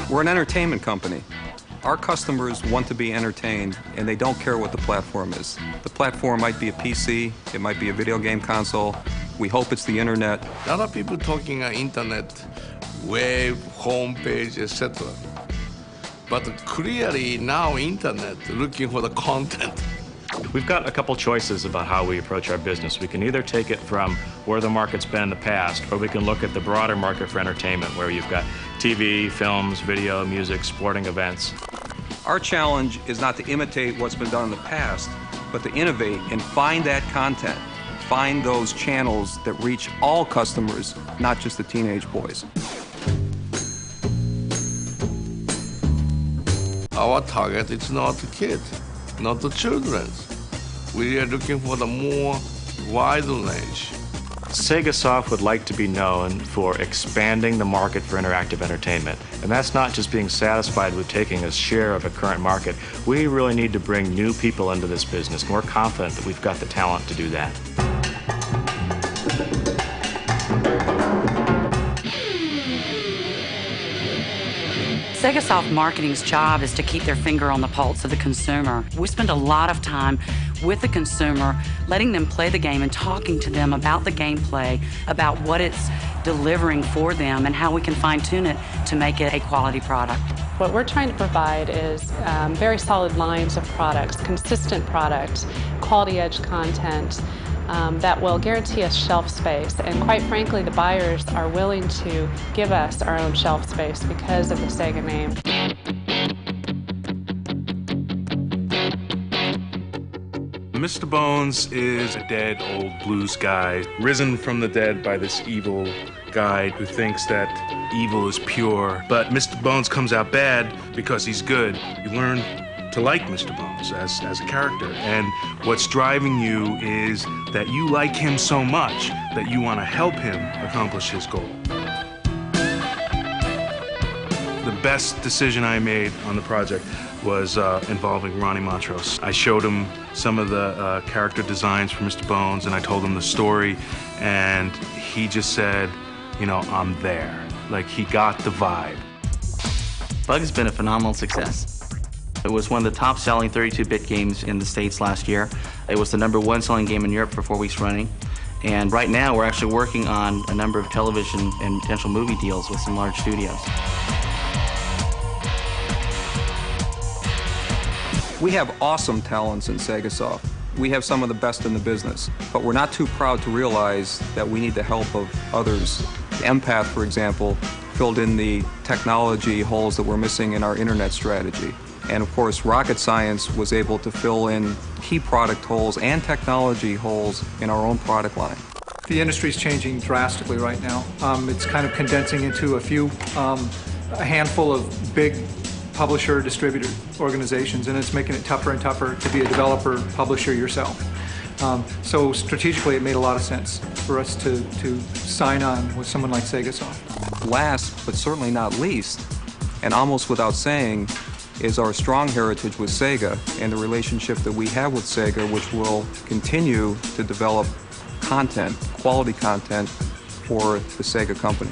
We're an entertainment company. Our customers want to be entertained, and they don't care what the platform is. The platform might be a PC, it might be a video game console. We hope it's the internet. A lot of people talking on internet, web, homepage, etc. But clearly now internet looking for the content. We've got a couple choices about how we approach our business. We can either take it from where the market's been in the past, or we can look at the broader market for entertainment, where you've got TV, films, video, music, sporting events. Our challenge is not to imitate what's been done in the past, but to innovate and find that content. Find those channels that reach all customers, not just the teenage boys. Our target is not the kids, not the children. We are looking for the more wide range. SegaSoft would like to be known for expanding the market for interactive entertainment. And that's not just being satisfied with taking a share of a current market. We really need to bring new people into this business, and we're confident that we've got the talent to do that. SegaSoft Marketing's job is to keep their finger on the pulse of the consumer. We spend a lot of time with the consumer, letting them play the game and talking to them about the gameplay, about what it's delivering for them and how we can fine-tune it to make it a quality product. What we're trying to provide is very solid lines of products, consistent product, quality edge content, that will guarantee us shelf space. And quite frankly, the buyers are willing to give us our own shelf space because of the Sega name. Mr. Bones is a dead old blues guy, risen from the dead by this evil guy who thinks that evil is pure. But Mr. Bones comes out bad because he's good. You learn to like Mr. Bones as a character. And what's driving you is that you like him so much that you want to help him accomplish his goal. The best decision I made on the project was involving Ronnie Montrose. I showed him some of the character designs for Mr. Bones, and I told him the story, and he just said, you know, I'm there. Like, he got the vibe. Bug's been a phenomenal success. It was one of the top-selling 32-bit games in the States last year. It was the #1 selling game in Europe for 4 weeks running. And right now, we're actually working on a number of television and potential movie deals with some large studios. We have awesome talents in SegaSoft. We have some of the best in the business, but we're not too proud to realize that we need the help of others. Empath, for example, filled in the technology holes that we're missing in our internet strategy. And of course, Rocket Science was able to fill in key product holes and technology holes in our own product line. The industry's changing drastically right now. It's kind of condensing into a handful of big publisher, distributor organizations, and it's making it tougher and tougher to be a developer, publisher yourself. So strategically, it made a lot of sense for us to sign on with someone like SegaSoft. Last, but certainly not least, and almost without saying, is our strong heritage with Sega and the relationship that we have with Sega, which will continue to develop content, quality content for the Sega company.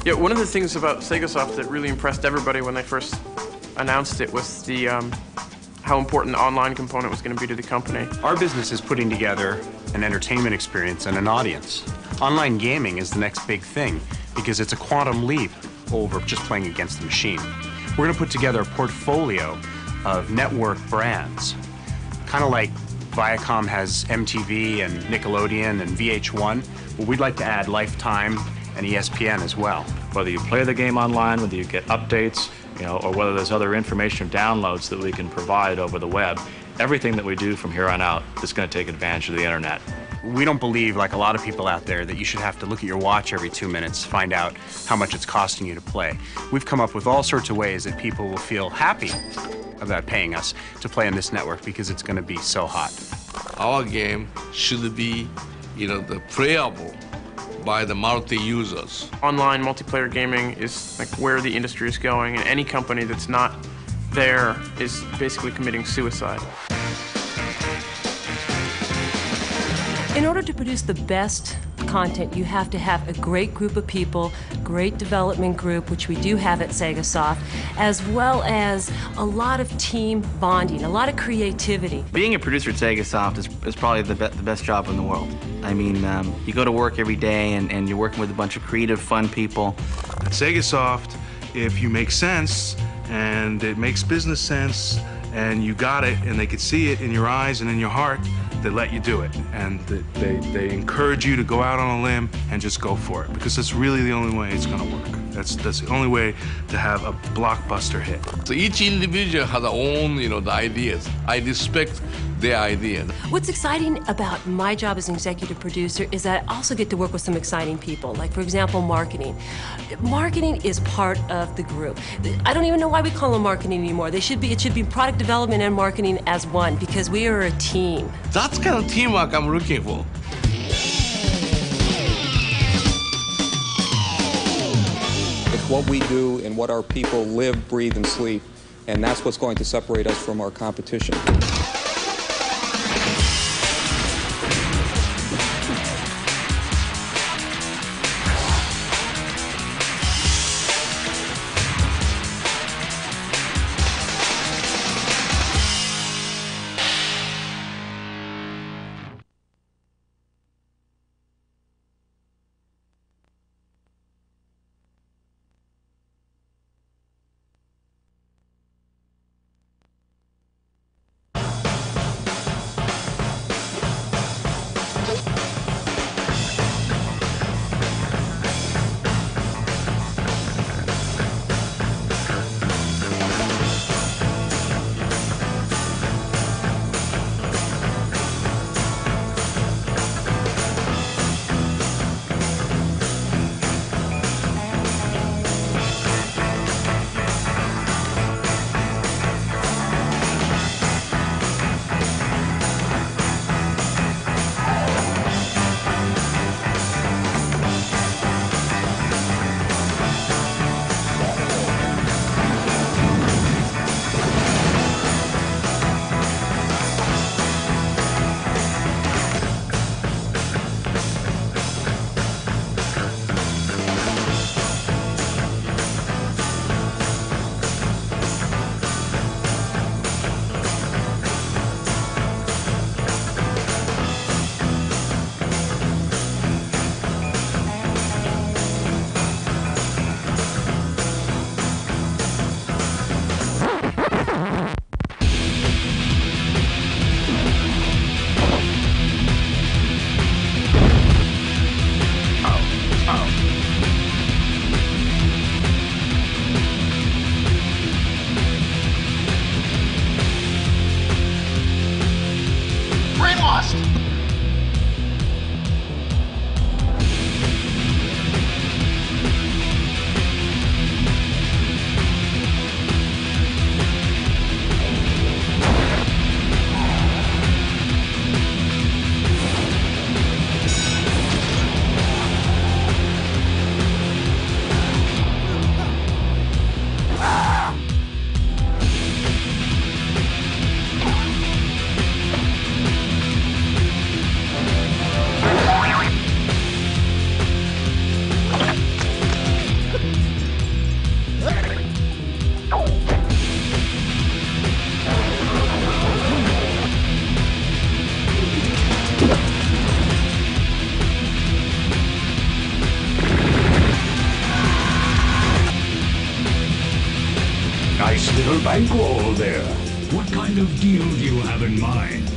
Yeah, one of the things about SegaSoft that really impressed everybody when they first announced it was the how important the online component was going to be to the company. Our business is putting together an entertainment experience and an audience. Online gaming is the next big thing because it's a quantum leap over just playing against the machine. We're going to put together a portfolio of network brands, kind of like Viacom has MTV and Nickelodeon and VH1. Well, we'd like to add Lifetime and ESPN as well. Whether you play the game online, whether you get updates, you know, or whether there's other information or downloads that we can provide over the web, everything that we do from here on out is going to take advantage of the internet. We don't believe, like a lot of people out there, that you should have to look at your watch every 2 minutes to find out how much it's costing you to play. We've come up with all sorts of ways that people will feel happy about paying us to play on this network because it's going to be so hot. Our game should be, the playable by the multi-users. Online multiplayer gaming is like where the industry is going, and any company that's not there is basically committing suicide. In order to produce the best content, you have to have a great group of people, great development group, which we do have at SegaSoft, as well as a lot of team bonding, a lot of creativity. Being a producer at SegaSoft is probably the best job in the world. I mean, you go to work every day and you're working with a bunch of creative, fun people. At SegaSoft, if you make sense and it makes business sense and you got it and they could see it in your eyes and in your heart, they let you do it. And they encourage you to go out on a limb and just go for it, because that's really the only way it's going to work. That's the only way to have a blockbuster hit. So each individual has their own, the ideas. I respect their ideas. What's exciting about my job as an executive producer is that I also get to work with some exciting people, like, for example, marketing. Marketing is part of the group. I don't even know why we call them marketing anymore. It should be product development and marketing as one, because we are a team. That's kind of teamwork I'm looking for. It's what we do and what our people live, breathe, and sleep, and that's what's going to separate us from our competition. Nice little bankroll there. What kind of deal do you have in mind?